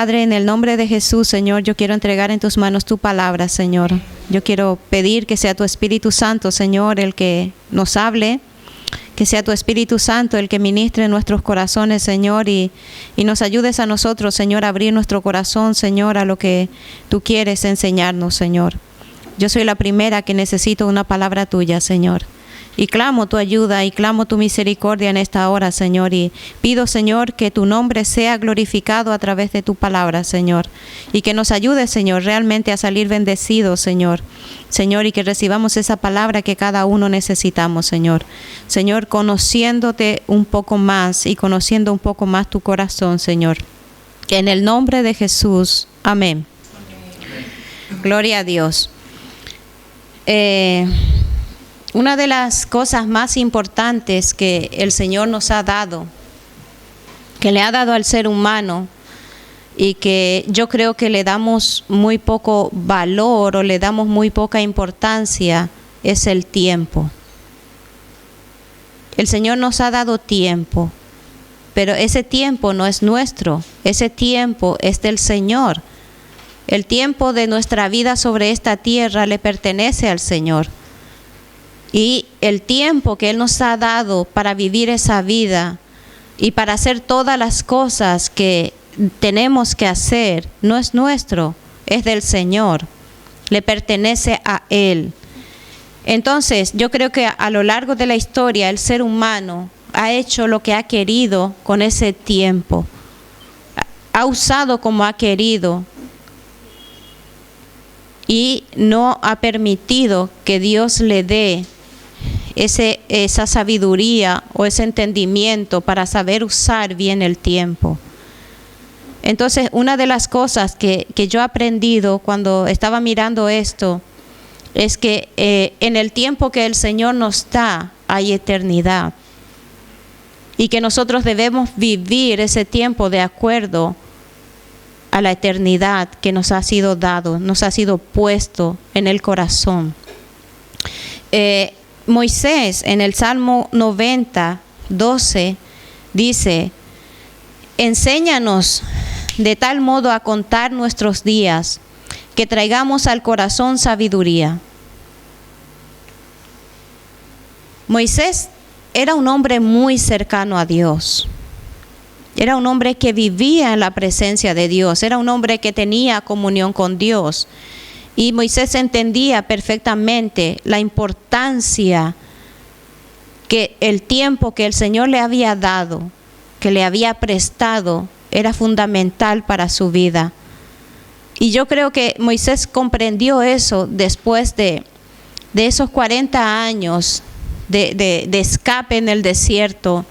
Padre, en el nombre de Jesús, Señor, yo quiero entregar en tus manos tu palabra, Señor. Yo quiero pedir que sea tu Espíritu Santo, Señor, el que nos hable, que sea tu Espíritu Santo el que ministre en nuestros corazones, Señor, y nos ayudes a nosotros, Señor, a abrir nuestro corazón, Señor, a lo que tú quieres enseñarnos, Señor. Yo soy la primera que necesito una palabra tuya, Señor. Y clamo tu ayuda y clamo tu misericordia en esta hora, Señor. Y pido, Señor, que tu nombre sea glorificado a través de tu palabra, Señor. Y que nos ayude, Señor, realmente a salir bendecidos, Señor. Señor, y que recibamos esa palabra que cada uno necesitamos, Señor. Señor, conociéndote un poco más y conociendo un poco más tu corazón, Señor. En el nombre de Jesús. Amén. Gloria a Dios. Una de las cosas más importantes que el Señor nos ha dado, que le ha dado al ser humano y que yo creo que le damos muy poco valor o le damos muy poca importancia, es el tiempo. El Señor nos ha dado tiempo, pero ese tiempo no es nuestro, ese tiempo es del Señor. El tiempo de nuestra vida sobre esta tierra le pertenece al Señor. Y el tiempo que Él nos ha dado para vivir esa vida y para hacer todas las cosas que tenemos que hacer, no es nuestro, es del Señor, le pertenece a Él. Entonces, yo creo que a lo largo de la historia el ser humano ha hecho lo que ha querido con ese tiempo, ha usado como ha querido y no ha permitido que Dios le dé esa sabiduría o ese entendimiento para saber usar bien el tiempo. Entonces, una de las cosas que yo he aprendido cuando estaba mirando esto es que en el tiempo que el Señor nos da hay eternidad y que nosotros debemos vivir ese tiempo de acuerdo a la eternidad que nos ha sido dado, nos ha sido puesto en el corazón. Moisés en el Salmo 90, 12 dice: enséñanos de tal modo a contar nuestros días que traigamos al corazón sabiduría. Moisés era un hombre muy cercano a Dios. Era un hombre que vivía en la presencia de Dios. Era un hombre que tenía comunión con Dios. Y Moisés entendía perfectamente la importancia que el tiempo que el Señor le había dado, que le había prestado, era fundamental para su vida. Y yo creo que Moisés comprendió eso después de esos 40 años de escape en el desierto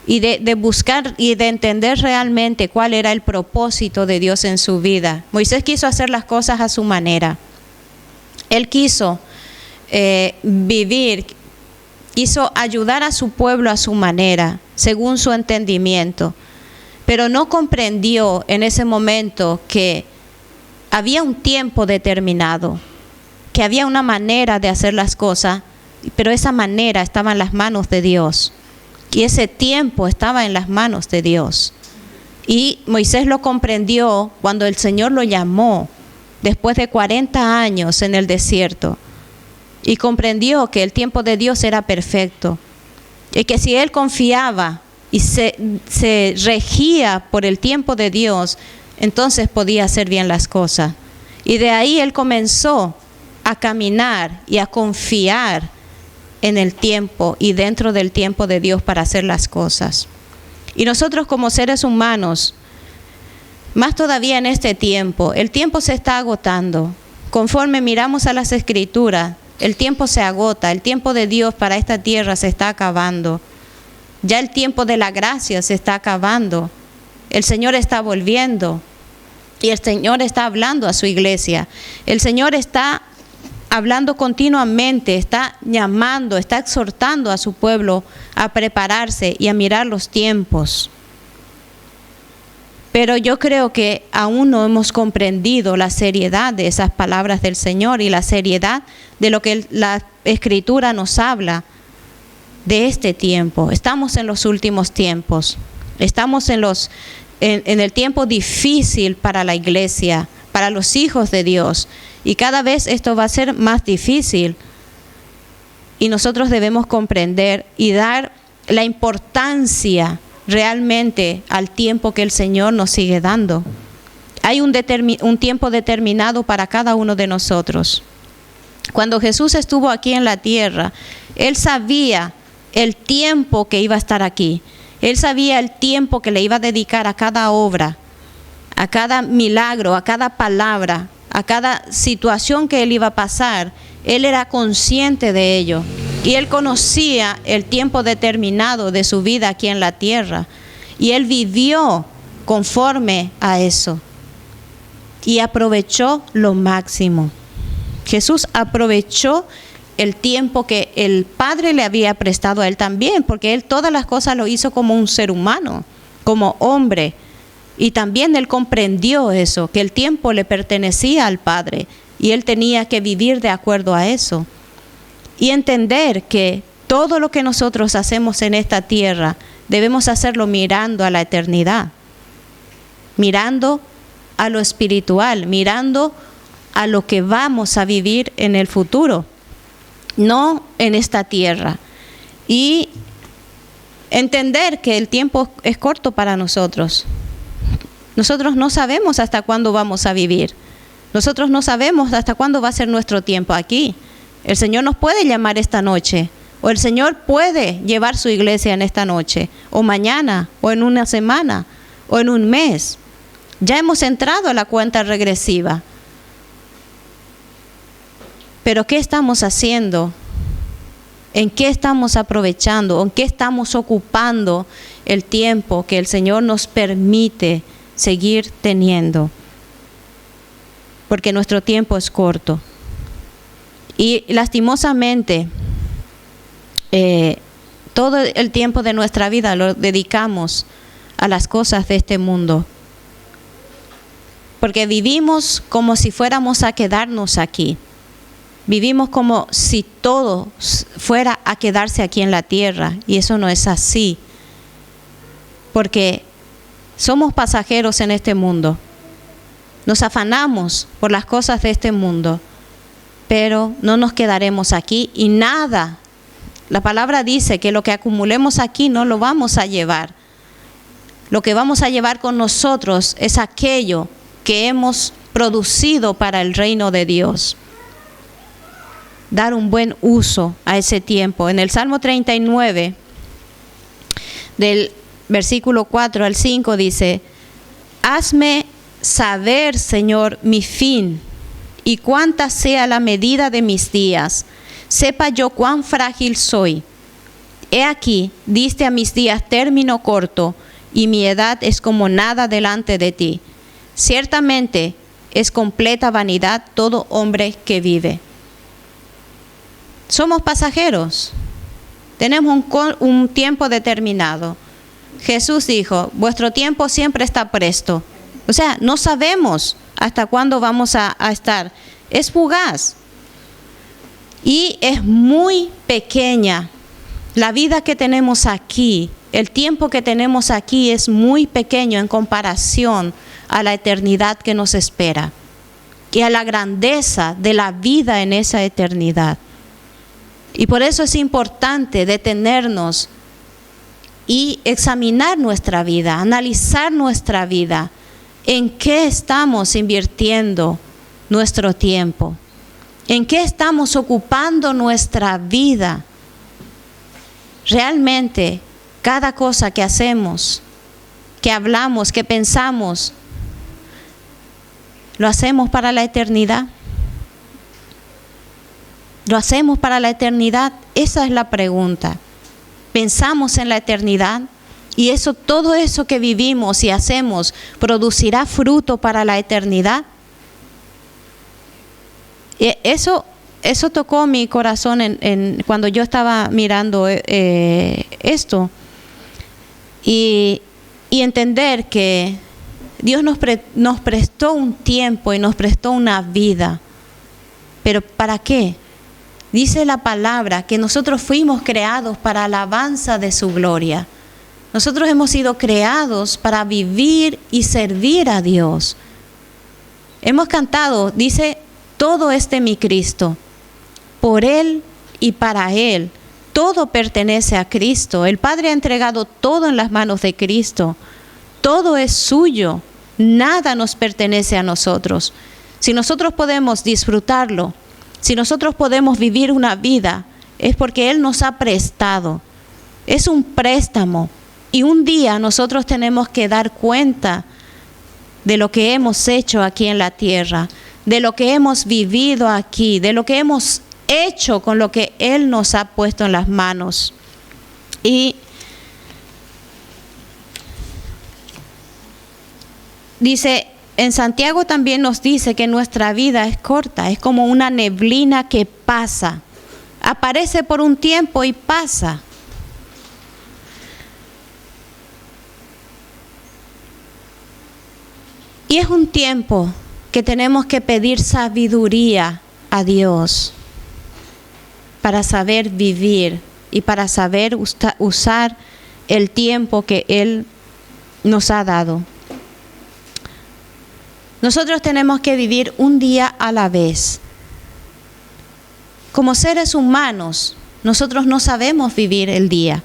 y de buscar y de entender realmente cuál era el propósito de Dios en su vida. Moisés quiso hacer las cosas a su manera. Él quiso vivir, quiso ayudar a su pueblo a su manera, según su entendimiento. Pero no comprendió en ese momento que había un tiempo determinado, que había una manera de hacer las cosas, pero esa manera estaba en las manos de Dios. Y ese tiempo estaba en las manos de Dios. Y Moisés lo comprendió cuando el Señor lo llamó después de 40 años en el desierto. Y comprendió que el tiempo de Dios era perfecto. Y que si él confiaba y se regía por el tiempo de Dios, entonces podía hacer bien las cosas. Y de ahí él comenzó a caminar y a confiar en el tiempo y dentro del tiempo de Dios para hacer las cosas. Y nosotros como seres humanos, más todavía en este tiempo, el tiempo se está agotando. Conforme miramos a las Escrituras, el tiempo se agota, el tiempo de Dios para esta tierra se está acabando. Ya el tiempo de la gracia se está acabando. El Señor está volviendo y el Señor está hablando a su iglesia. El Señor está hablando continuamente, está llamando, está exhortando a su pueblo a prepararse y a mirar los tiempos. Pero yo creo que aún no hemos comprendido la seriedad de esas palabras del Señor y la seriedad de lo que la Escritura nos habla de este tiempo. Estamos en los últimos tiempos. Estamos en los en el tiempo difícil para la iglesia, para los hijos de Dios. Y cada vez esto va a ser más difícil. Y nosotros debemos comprender y dar la importancia realmente al tiempo que el Señor nos sigue dando. Hay un tiempo determinado para cada uno de nosotros. Cuando Jesús estuvo aquí en la tierra, Él sabía el tiempo que iba a estar aquí. Él sabía el tiempo que le iba a dedicar a cada obra, a cada milagro, a cada palabra, a cada situación que Él iba a pasar. Él era consciente de ello. Y Él conocía el tiempo determinado de su vida aquí en la tierra. Y Él vivió conforme a eso. Y aprovechó lo máximo. Jesús aprovechó el tiempo que el Padre le había prestado a Él también, porque Él todas las cosas lo hizo como un ser humano, como hombre. Y también Él comprendió eso, que el tiempo le pertenecía al Padre y Él tenía que vivir de acuerdo a eso. Y entender que todo lo que nosotros hacemos en esta tierra debemos hacerlo mirando a la eternidad, mirando a lo espiritual, mirando a lo que vamos a vivir en el futuro, no en esta tierra. Y entender que el tiempo es corto para nosotros. Nosotros no sabemos hasta cuándo vamos a vivir. Nosotros no sabemos hasta cuándo va a ser nuestro tiempo aquí. El Señor nos puede llamar esta noche, o el Señor puede llevar su iglesia en esta noche, o mañana, o en una semana, o en un mes. Ya hemos entrado a la cuenta regresiva. Pero ¿qué estamos haciendo? ¿En qué estamos aprovechando? ¿En qué estamos ocupando el tiempo que el Señor nos permite seguir teniendo? Porque nuestro tiempo es corto. Y lastimosamente, todo el tiempo de nuestra vida lo dedicamos a las cosas de este mundo. Porque vivimos como si fuéramos a quedarnos aquí. Vivimos como si todo fuera a quedarse aquí en la tierra. Y eso no es así. Porque somos pasajeros en este mundo. Nos afanamos por las cosas de este mundo. Pero no nos quedaremos aquí y nada. La palabra dice que lo que acumulemos aquí no lo vamos a llevar. Lo que vamos a llevar con nosotros es aquello que hemos producido para el reino de Dios. Dar un buen uso a ese tiempo. En el Salmo 39, del versículo 4 al 5 dice: hazme saber, Señor, mi fin, y cuánta sea la medida de mis días. Sepa yo cuán frágil soy. He aquí, diste a mis días término corto, y mi edad es como nada delante de ti. Ciertamente es completa vanidad todo hombre que vive. Somos pasajeros. Tenemos un tiempo determinado. Jesús dijo: vuestro tiempo siempre está presto. O sea, no sabemos hasta cuándo vamos a estar. Es fugaz. Y es muy pequeña. La vida que tenemos aquí, el tiempo que tenemos aquí es muy pequeño en comparación a la eternidad que nos espera. Y a la grandeza de la vida en esa eternidad. Y por eso es importante detenernos y examinar nuestra vida, analizar nuestra vida. ¿En qué estamos invirtiendo nuestro tiempo? ¿En qué estamos ocupando nuestra vida? Realmente, cada cosa que hacemos, que hablamos, que pensamos, ¿lo hacemos para la eternidad? ¿Lo hacemos para la eternidad? Esa es la pregunta. ¿Pensamos en la eternidad? Y todo eso que vivimos y hacemos, ¿producirá fruto para la eternidad? Eso tocó mi corazón cuando yo estaba mirando esto. Y entender que Dios nos prestó un tiempo y nos prestó una vida. ¿Pero para qué? Dice la palabra que nosotros fuimos creados para alabanza de su gloria. Nosotros hemos sido creados para vivir y servir a Dios. Hemos cantado, dice, todo es de mi Cristo, por Él y para Él. Todo pertenece a Cristo. El Padre ha entregado todo en las manos de Cristo. Todo es suyo. Nada nos pertenece a nosotros. Si nosotros podemos disfrutarlo, si nosotros podemos vivir una vida, es porque Él nos ha prestado. Es un préstamo. Y un día nosotros tenemos que dar cuenta de lo que hemos hecho aquí en la tierra, de lo que hemos vivido aquí, de lo que hemos hecho con lo que Él nos ha puesto en las manos. Y dice, en Santiago también nos dice que nuestra vida es corta, es como una neblina que pasa, aparece por un tiempo y pasa. Y es un tiempo que tenemos que pedir sabiduría a Dios para saber vivir y para saber usar el tiempo que Él nos ha dado. Nosotros tenemos que vivir un día a la vez. Como seres humanos, nosotros no sabemos vivir el día.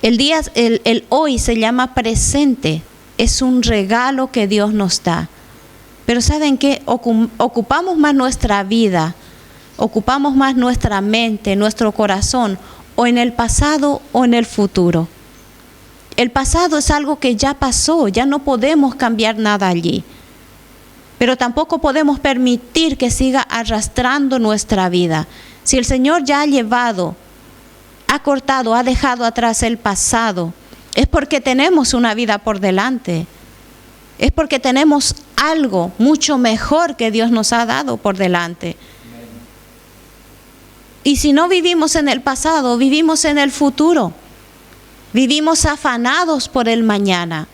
El hoy se llama presente. Es un regalo que Dios nos da. Pero ¿saben qué? Ocupamos más nuestra vida, ocupamos más nuestra mente, nuestro corazón, o en el pasado o en el futuro. El pasado es algo que ya pasó, ya no podemos cambiar nada allí. Pero tampoco podemos permitir que siga arrastrando nuestra vida. Si el Señor ya ha llevado, ha cortado, ha dejado atrás el pasado, es porque tenemos una vida por delante. Es porque tenemos algo mucho mejor que Dios nos ha dado por delante. Y si no vivimos en el pasado, vivimos en el futuro. Vivimos afanados por el mañana.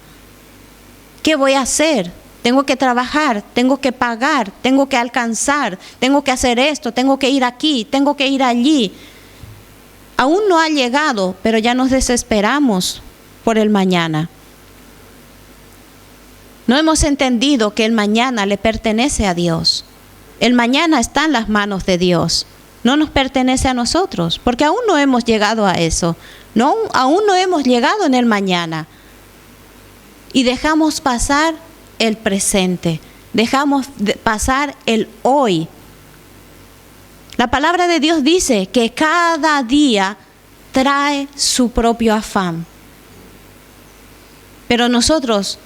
¿Qué voy a hacer? Tengo que trabajar, tengo que pagar, tengo que alcanzar, tengo que hacer esto, tengo que ir aquí, tengo que ir allí. Aún no ha llegado, pero ya nos desesperamos por el mañana. No hemos entendido que el mañana le pertenece a Dios. El mañana está en las manos de Dios. No nos pertenece a nosotros, porque aún no hemos llegado a eso. Aún no hemos llegado en el mañana. Y dejamos pasar el presente. Dejamos pasar el hoy. La palabra de Dios dice que cada día trae su propio afán. Pero nosotros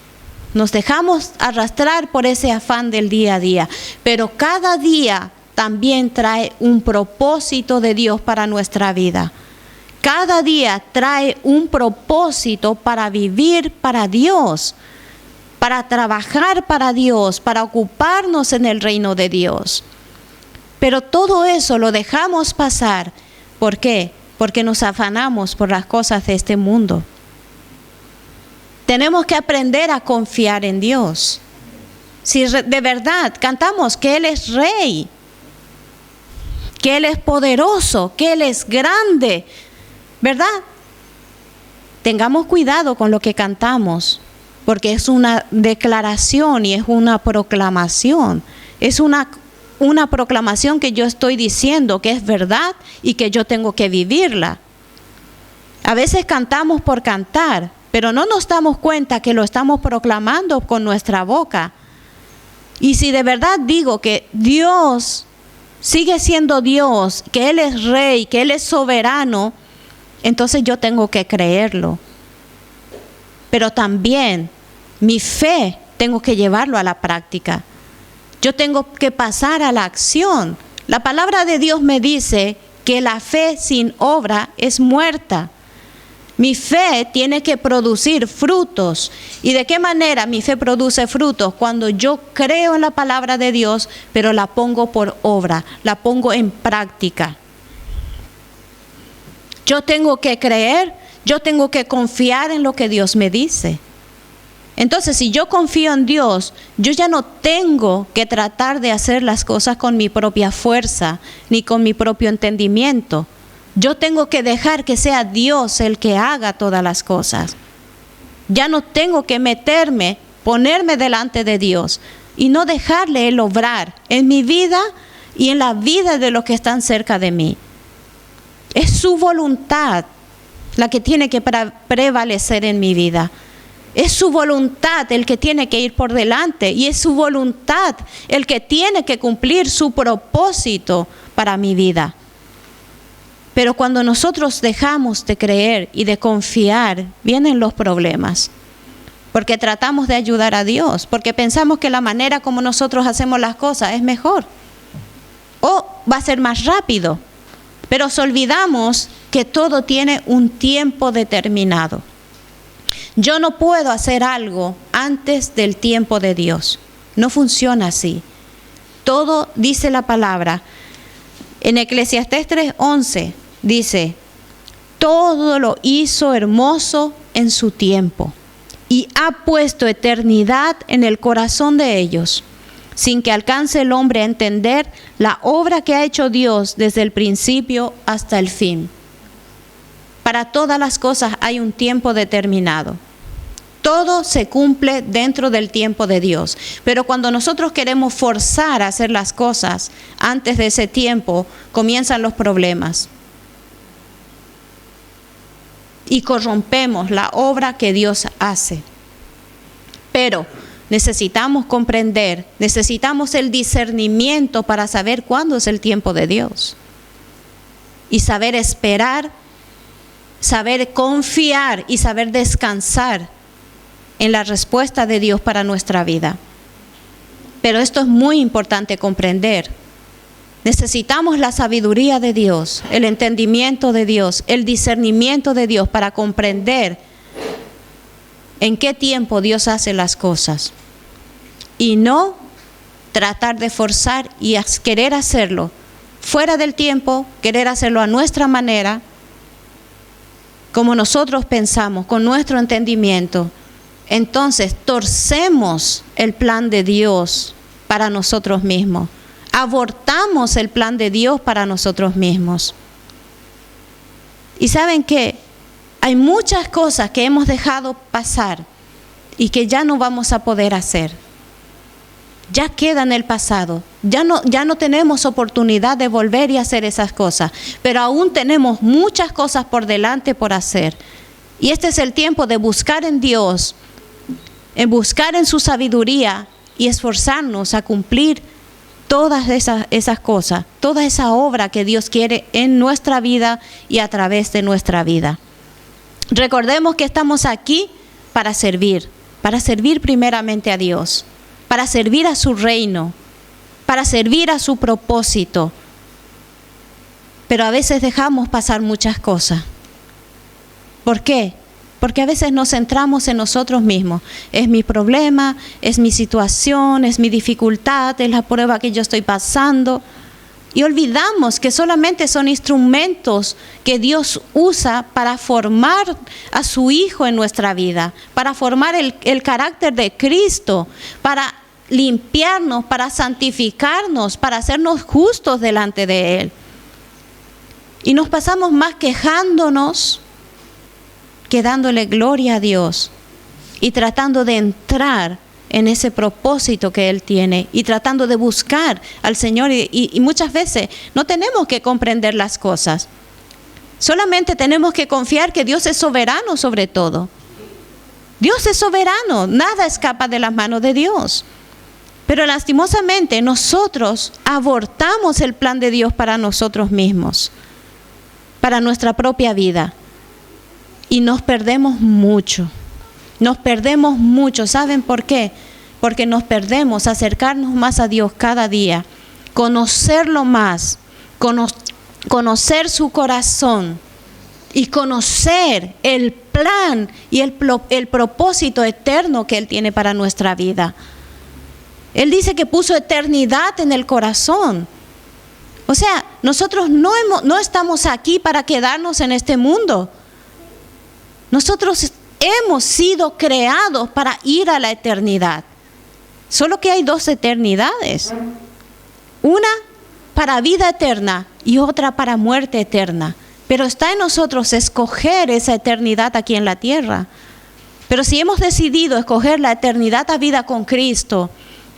nos dejamos arrastrar por ese afán del día a día. Pero cada día también trae un propósito de Dios para nuestra vida. Cada día trae un propósito para vivir para Dios, para trabajar para Dios, para ocuparnos en el reino de Dios. Pero todo eso lo dejamos pasar. ¿Por qué? Porque nos afanamos por las cosas de este mundo. Tenemos que aprender a confiar en Dios. Si de verdad cantamos que Él es Rey, que Él es poderoso, que Él es grande, ¿verdad? Tengamos cuidado con lo que cantamos, porque es una declaración y es una proclamación. Es una proclamación que yo estoy diciendo que es verdad y que yo tengo que vivirla. A veces cantamos por cantar, pero no nos damos cuenta que lo estamos proclamando con nuestra boca. Y si de verdad digo que Dios sigue siendo Dios, que Él es Rey, que Él es soberano, entonces yo tengo que creerlo. Pero también mi fe tengo que llevarlo a la práctica. Yo tengo que pasar a la acción. La palabra de Dios me dice que la fe sin obra es muerta. Mi fe tiene que producir frutos. ¿Y de qué manera mi fe produce frutos? Cuando yo creo en la palabra de Dios, pero la pongo por obra, la pongo en práctica. Yo tengo que creer, yo tengo que confiar en lo que Dios me dice. Entonces, si yo confío en Dios, yo ya no tengo que tratar de hacer las cosas con mi propia fuerza, ni con mi propio entendimiento. Yo tengo que dejar que sea Dios el que haga todas las cosas. Ya no tengo que meterme, ponerme delante de Dios y no dejarle Él obrar en mi vida y en la vida de los que están cerca de mí. Es su voluntad la que tiene que prevalecer en mi vida. Es su voluntad el que tiene que ir por delante y es su voluntad el que tiene que cumplir su propósito para mi vida. Pero cuando nosotros dejamos de creer y de confiar, vienen los problemas. Porque tratamos de ayudar a Dios, porque pensamos que la manera como nosotros hacemos las cosas es mejor o va a ser más rápido. Pero nos olvidamos que todo tiene un tiempo determinado. Yo no puedo hacer algo antes del tiempo de Dios. No funciona así. Todo dice la palabra. En Eclesiastés 3:11 dice, todo lo hizo hermoso en su tiempo y ha puesto eternidad en el corazón de ellos, sin que alcance el hombre a entender la obra que ha hecho Dios desde el principio hasta el fin. Para todas las cosas hay un tiempo determinado. Todo se cumple dentro del tiempo de Dios. Pero cuando nosotros queremos forzar a hacer las cosas antes de ese tiempo, comienzan los problemas. Y corrompemos la obra que Dios hace. Pero necesitamos comprender, necesitamos el discernimiento para saber cuándo es el tiempo de Dios. Y saber esperar, saber confiar y saber descansar en la respuesta de Dios para nuestra vida. Pero esto es muy importante comprender. Necesitamos la sabiduría de Dios, el entendimiento de Dios, el discernimiento de Dios para comprender en qué tiempo Dios hace las cosas. Y no tratar de forzar y querer hacerlo fuera del tiempo, querer hacerlo a nuestra manera, como nosotros pensamos, con nuestro entendimiento. Entonces torcemos el plan de Dios para nosotros mismos. Abortamos el plan de Dios para nosotros mismos. Y ¿saben qué? Hay muchas cosas que hemos dejado pasar y que ya no vamos a poder hacer. Ya queda en el pasado. Ya no tenemos oportunidad de volver y hacer esas cosas. Pero aún tenemos muchas cosas por delante por hacer. Y este es el tiempo de buscar en Dios, en buscar en su sabiduría y esforzarnos a cumplir todas esas cosas, toda esa obra que Dios quiere en nuestra vida y a través de nuestra vida. Recordemos que estamos aquí para servir primeramente a Dios, para servir a su reino, para servir a su propósito. Pero a veces dejamos pasar muchas cosas. ¿Por qué? Porque a veces nos centramos en nosotros mismos. Es mi problema, es mi situación, es mi dificultad, es la prueba que yo estoy pasando. Y olvidamos que solamente son instrumentos que Dios usa para formar a su Hijo en nuestra vida, para formar el carácter de Cristo, para limpiarnos, para santificarnos, para hacernos justos delante de Él. Y nos pasamos más quejándonos que dándole gloria a Dios y tratando de entrar en ese propósito que Él tiene y tratando de buscar al Señor. Y muchas veces no tenemos que comprender las cosas. Solamente tenemos que confiar que Dios es soberano sobre todo. Dios es soberano, nada escapa de las manos de Dios. Pero lastimosamente nosotros abortamos el plan de Dios para nosotros mismos, para nuestra propia vida. Y nos perdemos mucho. ¿Saben por qué? Porque nos perdemos acercarnos más a Dios cada día, conocerlo más, conocer su corazón y conocer el plan y el propósito eterno que Él tiene para nuestra vida. Él dice que puso eternidad en el corazón. O sea, nosotros no estamos aquí para quedarnos en este mundo. Nosotros hemos sido creados para ir a la eternidad. Solo que hay dos eternidades. Una para vida eterna y otra para muerte eterna. Pero está en nosotros escoger esa eternidad aquí en la tierra. Pero si hemos decidido escoger la eternidad a vida con Cristo,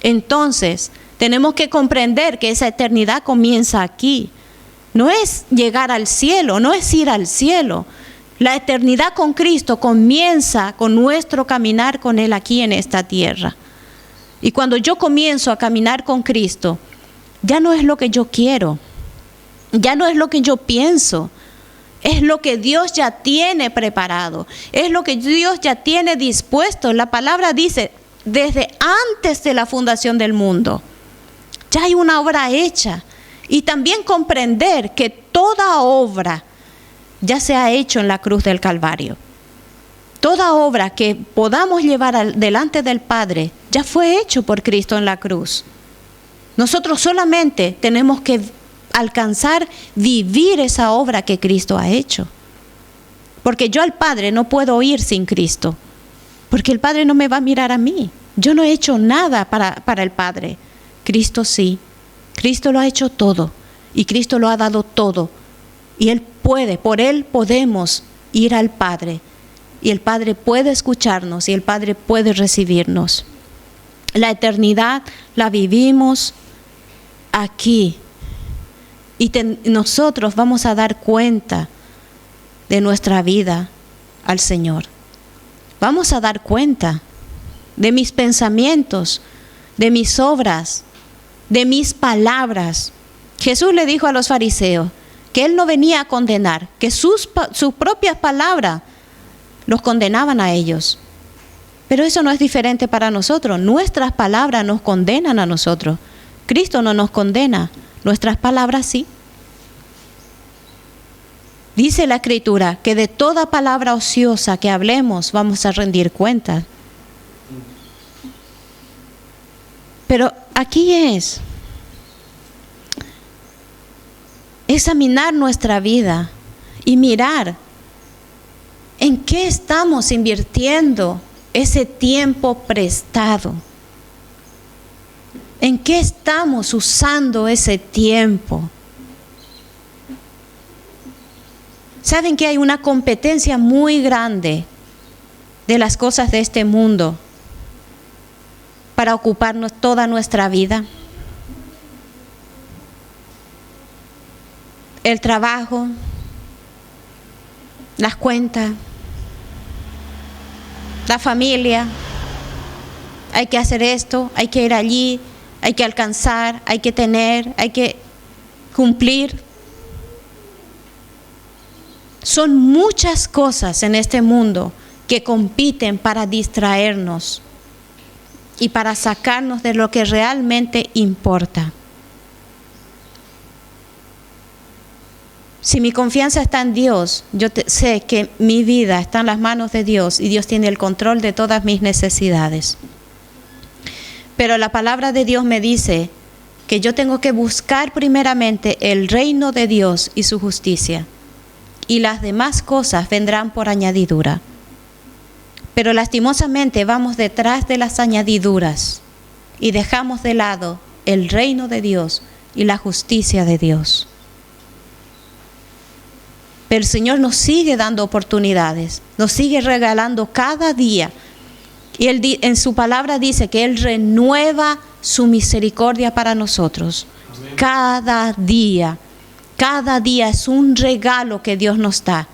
entonces tenemos que comprender que esa eternidad comienza aquí. No es llegar al cielo, no es ir al cielo. La eternidad con Cristo comienza con nuestro caminar con Él aquí en esta tierra. Y cuando yo comienzo a caminar con Cristo, ya no es lo que yo quiero, ya no es lo que yo pienso, es lo que Dios ya tiene preparado, es lo que Dios ya tiene dispuesto. La palabra dice, desde antes de la fundación del mundo, ya hay una obra hecha. Y también comprender que toda obra ya se ha hecho en la cruz del Calvario. Toda obra que podamos llevar delante del Padre ya fue hecho por Cristo en la cruz. Nosotros solamente tenemos que alcanzar, vivir esa obra que Cristo ha hecho. Porque yo al Padre no puedo ir sin Cristo, porque el Padre no me va a mirar a mí. Yo no he hecho nada para el Padre. Cristo sí. Cristo lo ha hecho todo y Cristo lo ha dado todo. Y Él puede, por Él podemos ir al Padre. Y el Padre puede escucharnos y el Padre puede recibirnos. La eternidad la vivimos aquí. Y nosotros vamos a dar cuenta de nuestra vida al Señor. Vamos a dar cuenta de mis pensamientos, de mis obras, de mis palabras. Jesús le dijo a los fariseos que Él no venía a condenar, que sus propias palabras los condenaban a ellos. Pero eso no es diferente para nosotros. Nuestras palabras nos condenan a nosotros. Cristo no nos condena, nuestras palabras sí. Dice la Escritura que de toda palabra ociosa que hablemos vamos a rendir cuenta. Pero aquí es examinar nuestra vida y mirar en qué estamos invirtiendo ese tiempo prestado. ¿En qué estamos usando ese tiempo? ¿Saben que hay una competencia muy grande de las cosas de este mundo para ocuparnos toda nuestra vida? El trabajo, las cuentas, la familia. Hay que hacer esto, hay que ir allí, hay que alcanzar, hay que tener, hay que cumplir. Son muchas cosas en este mundo que compiten para distraernos y para sacarnos de lo que realmente importa. Si mi confianza está en Dios, yo sé que mi vida está en las manos de Dios y Dios tiene el control de todas mis necesidades. Pero la palabra de Dios me dice que yo tengo que buscar primeramente el reino de Dios y su justicia, y las demás cosas vendrán por añadidura. Pero lastimosamente vamos detrás de las añadiduras y dejamos de lado el reino de Dios y la justicia de Dios. Pero el Señor nos sigue dando oportunidades, nos sigue regalando cada día. Y Él en su palabra dice que Él renueva su misericordia para nosotros. Amén. Cada día es un regalo que Dios nos da.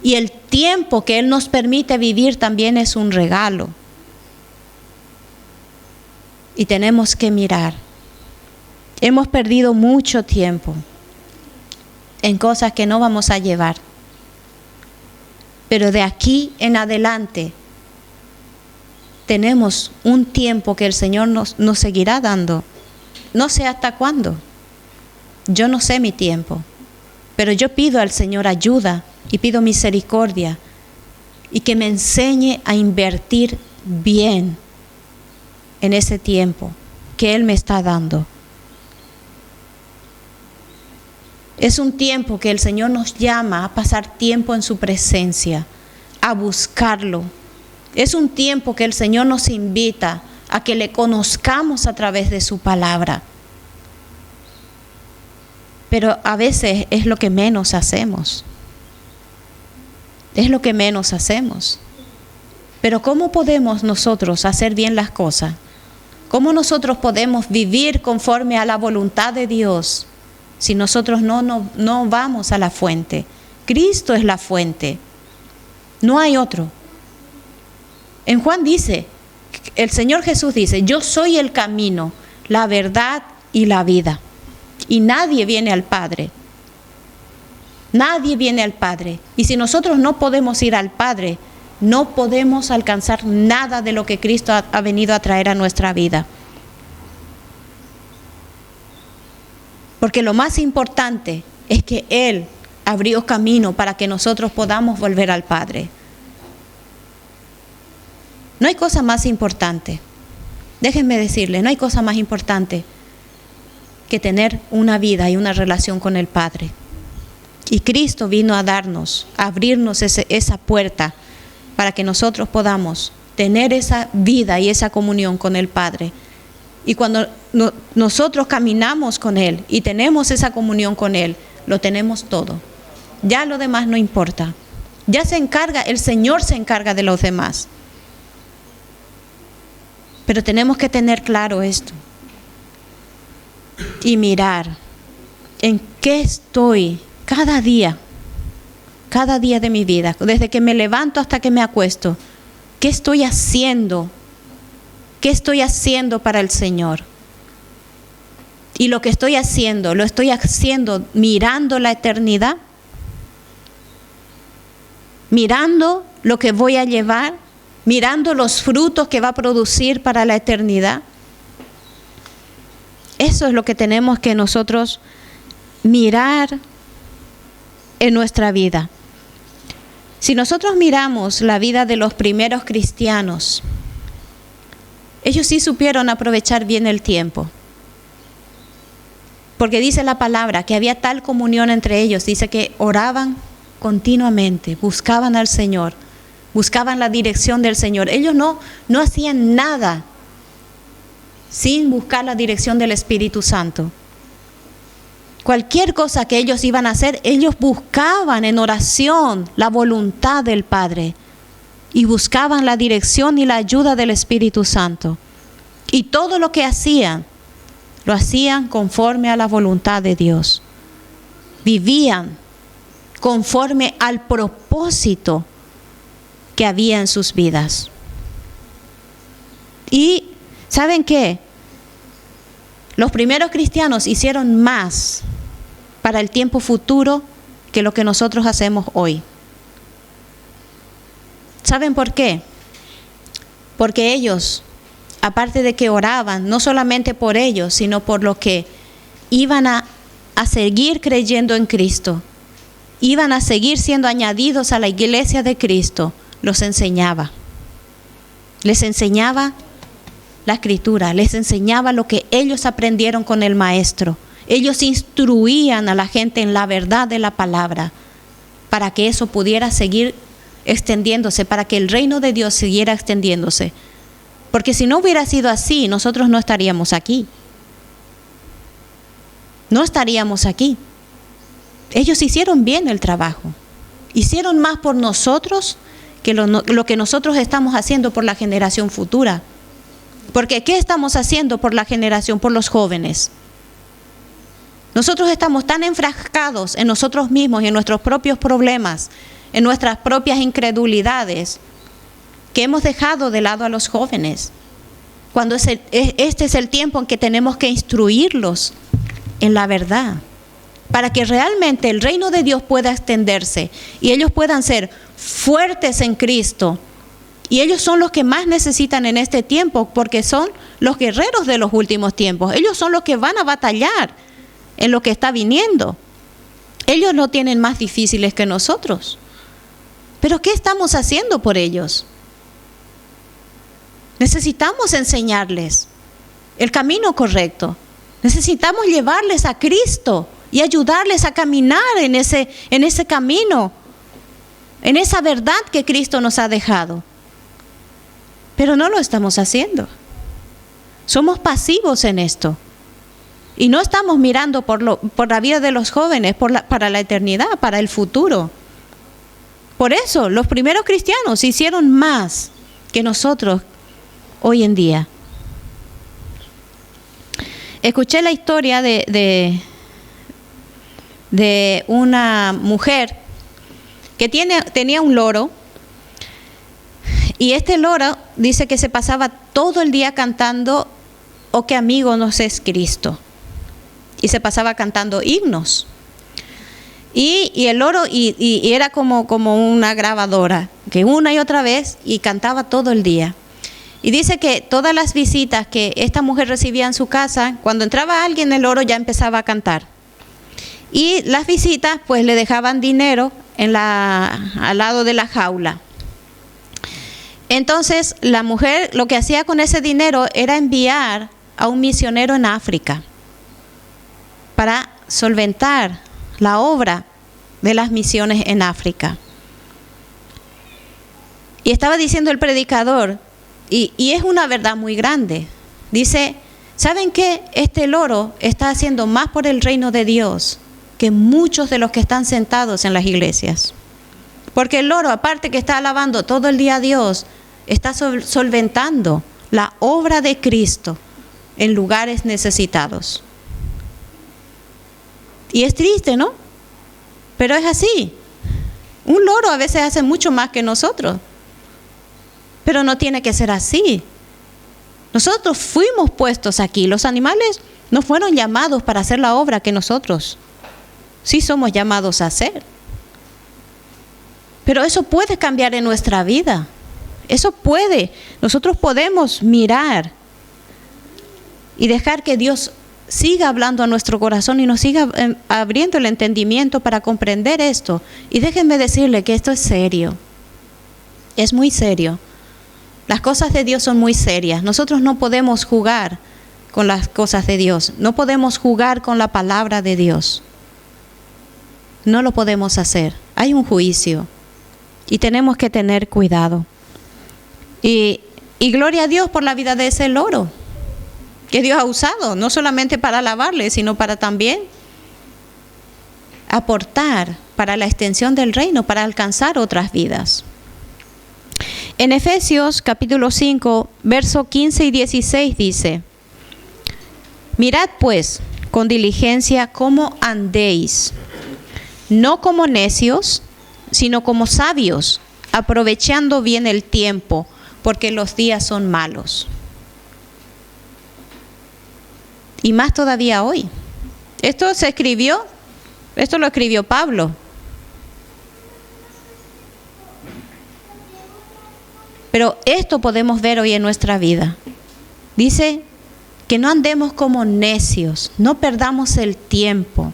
Y el tiempo que Él nos permite vivir también es un regalo. Y tenemos que mirar. Hemos perdido mucho tiempo en cosas que no vamos a llevar. Pero de aquí en adelante tenemos un tiempo que el Señor nos seguirá dando. No sé hasta cuándo. Yo no sé mi tiempo. Pero yo pido al Señor ayuda y pido misericordia y que me enseñe a invertir bien en ese tiempo que Él me está dando. Es un tiempo que el Señor nos llama a pasar tiempo en su presencia, a buscarlo. Es un tiempo que el Señor nos invita a que le conozcamos a través de su palabra. Pero a veces es lo que menos hacemos. Es lo que menos hacemos. Pero ¿cómo podemos nosotros hacer bien las cosas? ¿Cómo nosotros podemos vivir conforme a la voluntad de Dios si nosotros no vamos a la fuente? Cristo es la fuente. No hay otro. En Juan dice, el Señor Jesús dice, yo soy el camino, la verdad y la vida. Y nadie viene al Padre. Nadie viene al Padre. Y si nosotros no podemos ir al Padre, no podemos alcanzar nada de lo que Cristo ha venido a traer a nuestra vida. Porque lo más importante es que Él abrió camino para que nosotros podamos volver al Padre. No hay cosa más importante. Déjenme decirle, no hay cosa más importante que tener una vida y una relación con el Padre. Y Cristo vino a darnos, a abrirnos esa puerta para que nosotros podamos tener esa vida y esa comunión con el Padre. Y cuando nosotros caminamos con Él y tenemos esa comunión con Él, lo tenemos todo. Ya lo demás no importa. Ya el Señor se encarga de los demás. Pero tenemos que tener claro esto y mirar en qué estoy cada día de mi vida, desde que me levanto hasta que me acuesto. ¿Qué estoy haciendo? ¿Qué estoy haciendo para el Señor? Y lo que estoy haciendo, ¿lo estoy haciendo mirando la eternidad? ¿Mirando lo que voy a llevar? ¿Mirando los frutos que va a producir para la eternidad? Eso es lo que tenemos que nosotros mirar en nuestra vida. Si nosotros miramos la vida de los primeros cristianos, ellos sí supieron aprovechar bien el tiempo. Porque dice la palabra que había tal comunión entre ellos, dice que oraban continuamente, buscaban al Señor, buscaban la dirección del Señor. Ellos no hacían nada sin buscar la dirección del Espíritu Santo. Cualquier cosa que ellos iban a hacer, ellos buscaban en oración la voluntad del Padre y buscaban la dirección y la ayuda del Espíritu Santo. Y todo lo que hacían, lo hacían conforme a la voluntad de Dios. Vivían conforme al propósito que había en sus vidas. Y ¿saben qué? Los primeros cristianos hicieron más para el tiempo futuro que lo que nosotros hacemos hoy. ¿Saben por qué? Porque ellos, aparte de que oraban, no solamente por ellos, sino por lo que iban a seguir creyendo en Cristo, iban a seguir siendo añadidos a la iglesia de Cristo, los enseñaba. Les enseñaba la Escritura, les enseñaba lo que ellos aprendieron con el Maestro. Ellos instruían a la gente en la verdad de la palabra para que eso pudiera seguir extendiéndose, para que el reino de Dios siguiera extendiéndose. Porque si no hubiera sido así, nosotros no estaríamos aquí. No estaríamos aquí. Ellos hicieron bien el trabajo. Hicieron más por nosotros que lo que nosotros estamos haciendo por la generación futura. Porque ¿qué estamos haciendo por la generación, por los jóvenes? Nosotros estamos tan enfrascados en nosotros mismos y en nuestros propios problemas, en nuestras propias incredulidades, que hemos dejado de lado a los jóvenes. Cuando este es el tiempo en que tenemos que instruirlos en la verdad, para que realmente el reino de Dios pueda extenderse y ellos puedan ser fuertes en Cristo. Y ellos son los que más necesitan en este tiempo, porque son los guerreros de los últimos tiempos. Ellos son los que van a batallar en lo que está viniendo. Ellos lo tienen más difíciles que nosotros. Pero ¿qué estamos haciendo por ellos? Necesitamos enseñarles el camino correcto. Necesitamos llevarles a Cristo y ayudarles a caminar en ese camino, en esa verdad que Cristo nos ha dejado. Pero no lo estamos haciendo. Somos pasivos en esto. Y no estamos mirando por la vida de los jóvenes, para la eternidad, para el futuro. Por eso los primeros cristianos hicieron más que nosotros hoy en día. Escuché la historia de una mujer que tenía un loro, y este loro dice que se pasaba todo el día cantando "Oh, qué amigo nos es Cristo", y se pasaba cantando himnos. Y el loro y era como una grabadora, que una y otra vez, y cantaba todo el día. Y dice que todas las visitas que esta mujer recibía en su casa, cuando entraba alguien, el loro ya empezaba a cantar. Y las visitas pues le dejaban dinero al lado de la jaula. Entonces la mujer lo que hacía con ese dinero era enviar a un misionero en África para solventar la obra de las misiones en África. Y estaba diciendo el predicador, y es una verdad muy grande, dice: ¿saben qué? Este loro está haciendo más por el reino de Dios que muchos de los que están sentados en las iglesias. Porque el loro, aparte que está alabando todo el día a Dios, está solventando la obra de Cristo en lugares necesitados. Y es triste, ¿no? Pero es así. Un loro a veces hace mucho más que nosotros. Pero no tiene que ser así. Nosotros fuimos puestos aquí. Los animales no fueron llamados para hacer la obra que nosotros sí somos llamados a hacer. Pero eso puede cambiar en nuestra vida. Eso puede. Nosotros podemos mirar y dejar que Dios siga hablando a nuestro corazón y nos siga abriendo el entendimiento para comprender esto. Y déjenme decirle que esto es serio. Es muy serio. Las cosas de Dios son muy serias. Nosotros no podemos jugar con las cosas de Dios. No podemos jugar con la palabra de Dios. No lo podemos hacer. Hay un juicio y tenemos que tener cuidado. Y gloria a Dios por la vida de ese loro que Dios ha usado, no solamente para alabarle, sino para también aportar para la extensión del reino, para alcanzar otras vidas. En Efesios capítulo 5, versos 15 y 16 dice: mirad pues con diligencia cómo andéis, no como necios, sino como sabios, aprovechando bien el tiempo, porque los días son malos. Y más todavía hoy. Esto lo escribió Pablo. Pero esto podemos ver hoy en nuestra vida. Dice que no andemos como necios, no perdamos el tiempo.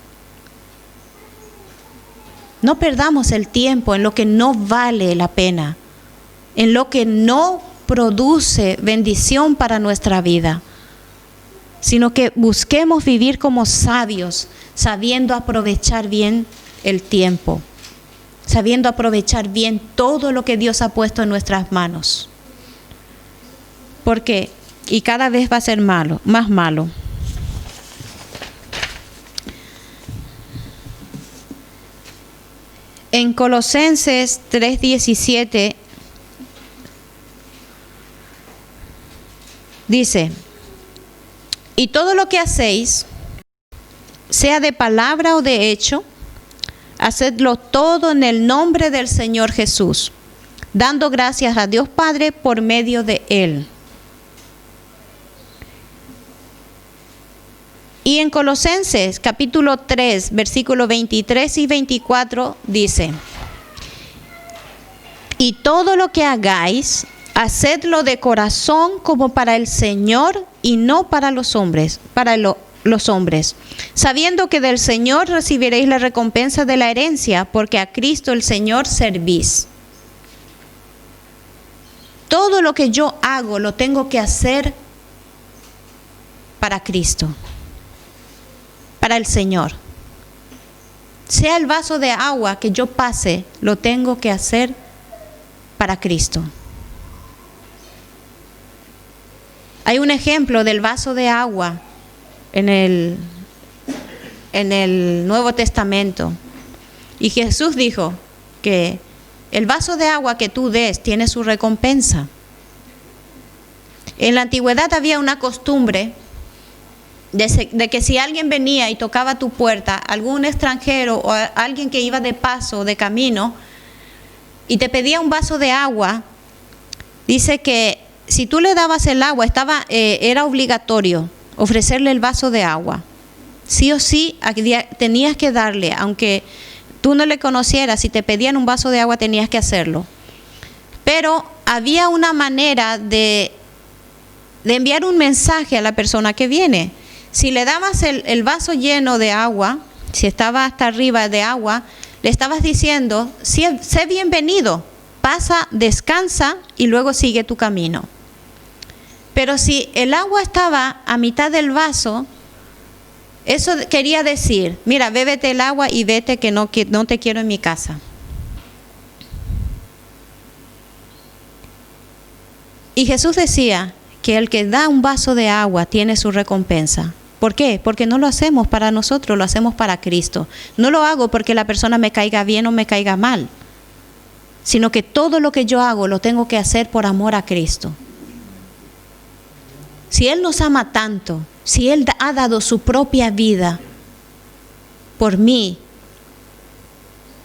No perdamos el tiempo en lo que no vale la pena, en lo que no produce bendición para nuestra vida, sino que busquemos vivir como sabios, sabiendo aprovechar bien el tiempo, sabiendo aprovechar bien todo lo que Dios ha puesto en nuestras manos. Porque, y cada vez va a ser malo, más malo. En Colosenses 3:17 dice: y todo lo que hacéis, sea de palabra o de hecho, hacedlo todo en el nombre del Señor Jesús, dando gracias a Dios Padre por medio de Él. Y en Colosenses capítulo 3, versículos 23 y 24 dice: y todo lo que hagáis, hacedlo de corazón como para el Señor y no para los hombres, los hombres, sabiendo que del Señor recibiréis la recompensa de la herencia, porque a Cristo el Señor servís. Todo lo que yo hago lo tengo que hacer para Cristo, para el Señor. Sea el vaso de agua que yo pase, lo tengo que hacer para Cristo. Hay un ejemplo del vaso de agua en el Nuevo Testamento. Y Jesús dijo que el vaso de agua que tú des tiene su recompensa. En la antigüedad había una costumbre de que si alguien venía y tocaba tu puerta, algún extranjero o alguien que iba de paso, de camino, y te pedía un vaso de agua, dice que si tú le dabas el agua, era obligatorio ofrecerle el vaso de agua. Sí o sí tenías que darle, aunque tú no le conocieras, si te pedían un vaso de agua tenías que hacerlo. Pero había una manera de enviar un mensaje a la persona que viene. Si le dabas el vaso lleno de agua, si estaba hasta arriba de agua, le estabas diciendo, sé bienvenido, pasa, descansa y luego sigue tu camino. Pero si el agua estaba a mitad del vaso, eso quería decir, mira, bébete el agua y vete que no te quiero en mi casa. Y Jesús decía que el que da un vaso de agua tiene su recompensa. ¿Por qué? Porque no lo hacemos para nosotros, lo hacemos para Cristo. No lo hago porque la persona me caiga bien o me caiga mal, sino que todo lo que yo hago lo tengo que hacer por amor a Cristo. Si Él nos ama tanto, si Él ha dado su propia vida por mí,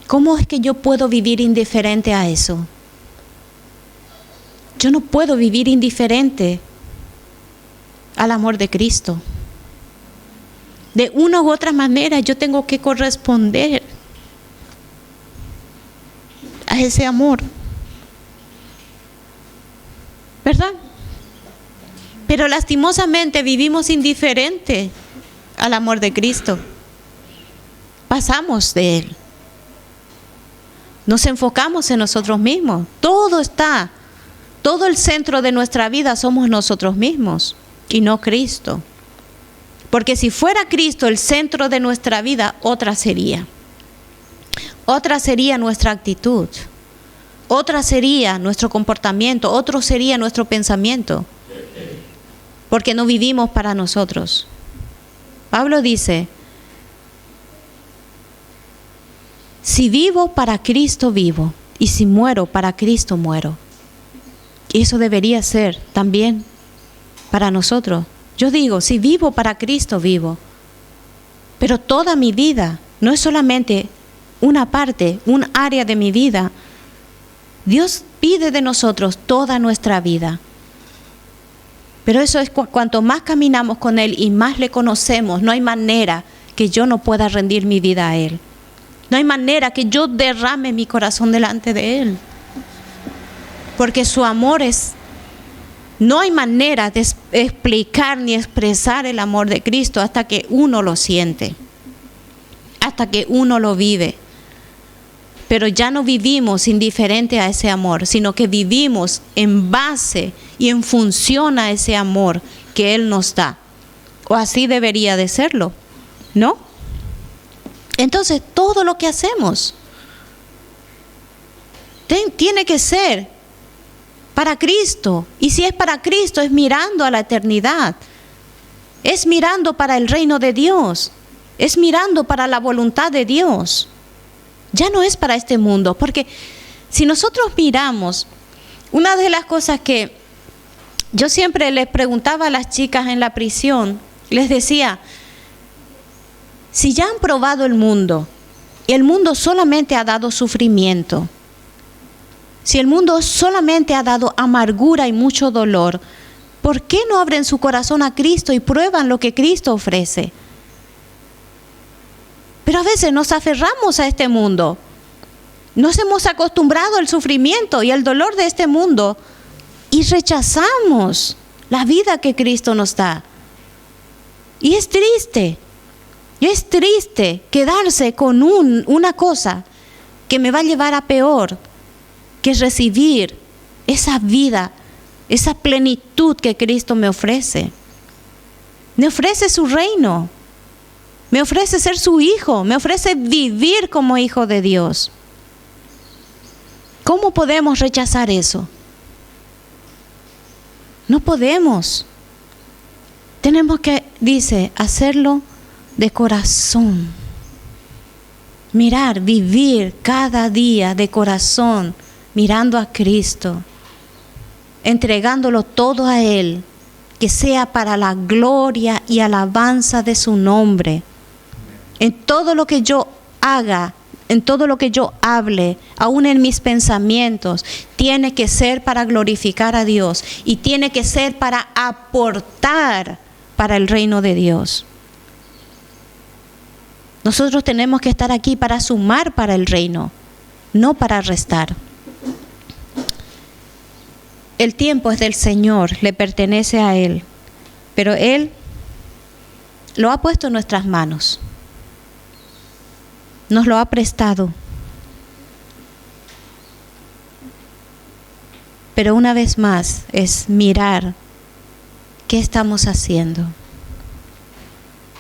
¿cómo es que yo puedo vivir indiferente a eso? Yo no puedo vivir indiferente al amor de Cristo. De una u otra manera yo tengo que corresponder a ese amor, ¿verdad? Pero lastimosamente vivimos indiferente al amor de Cristo. Pasamos de Él. Nos enfocamos en nosotros mismos. Todo el centro de nuestra vida somos nosotros mismos y no Cristo. Porque si fuera Cristo el centro de nuestra vida, otra sería. Otra sería nuestra actitud. Otra sería nuestro comportamiento. Otro sería nuestro pensamiento. Porque no vivimos para nosotros. Pablo dice, si vivo, para Cristo vivo. Y si muero, para Cristo muero. Y eso debería ser también para nosotros. Yo digo, si vivo, para Cristo vivo. Pero toda mi vida, no es solamente una parte, un área de mi vida. Dios pide de nosotros toda nuestra vida. Pero eso es cuanto más caminamos con Él y más le conocemos, no hay manera que yo no pueda rendir mi vida a Él. No hay manera que yo derrame mi corazón delante de Él. Porque su amor no hay manera de explicar ni expresar el amor de Cristo hasta que uno lo siente, hasta que uno lo vive. Pero ya no vivimos indiferente a ese amor, sino que vivimos en base y en función a ese amor que Él nos da. O así debería de serlo, ¿no? Entonces, todo lo que hacemos tiene que ser para Cristo. Y si es para Cristo, es mirando a la eternidad. Es mirando para el reino de Dios. Es mirando para la voluntad de Dios. Ya no es para este mundo. Porque si nosotros miramos, una de las cosas que yo siempre les preguntaba a las chicas en la prisión, les decía, si ya han probado el mundo, y el mundo solamente ha dado sufrimiento, si el mundo solamente ha dado amargura y mucho dolor, ¿por qué no abren su corazón a Cristo y prueban lo que Cristo ofrece? Pero a veces nos aferramos a este mundo. Nos hemos acostumbrado al sufrimiento y al dolor de este mundo y rechazamos la vida que Cristo nos da. Y es triste quedarse con una cosa que me va a llevar a peor, que recibir esa vida, esa plenitud que Cristo me ofrece. Me ofrece su reino, me ofrece ser su hijo, me ofrece vivir como hijo de Dios. ¿Cómo podemos rechazar eso? No podemos. Tenemos que, dice, hacerlo de corazón. Mirar, vivir cada día de corazón, mirando a Cristo, entregándolo todo a Él, que sea para la gloria y alabanza de su nombre. En todo lo que yo haga, en todo lo que yo hable, aún en mis pensamientos, tiene que ser para glorificar a Dios y tiene que ser para aportar para el reino de Dios. Nosotros tenemos que estar aquí para sumar para el reino, no para restar. El tiempo es del Señor, le pertenece a Él, pero Él lo ha puesto en nuestras manos, nos lo ha prestado. Pero una vez más es mirar qué estamos haciendo,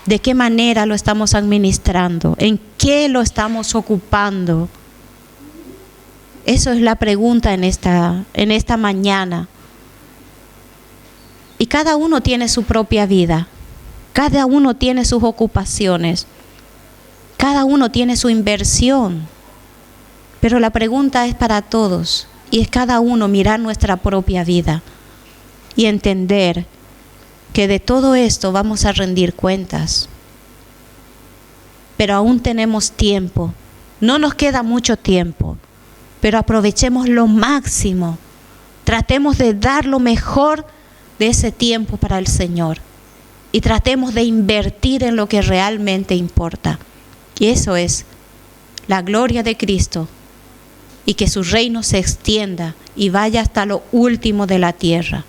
de qué manera lo estamos administrando, en qué lo estamos ocupando. Eso es la pregunta en esta mañana. Y cada uno tiene su propia vida, cada uno tiene sus ocupaciones, cada uno tiene su inversión. Pero la pregunta es para todos y es cada uno mirar nuestra propia vida y entender que de todo esto vamos a rendir cuentas. Pero aún tenemos tiempo, no nos queda mucho tiempo, pero aprovechemos lo máximo, tratemos de dar lo mejor de ese tiempo para el Señor y tratemos de invertir en lo que realmente importa. Y eso es la gloria de Cristo y que su reino se extienda y vaya hasta lo último de la tierra.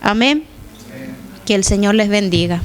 Amén. Que el Señor les bendiga.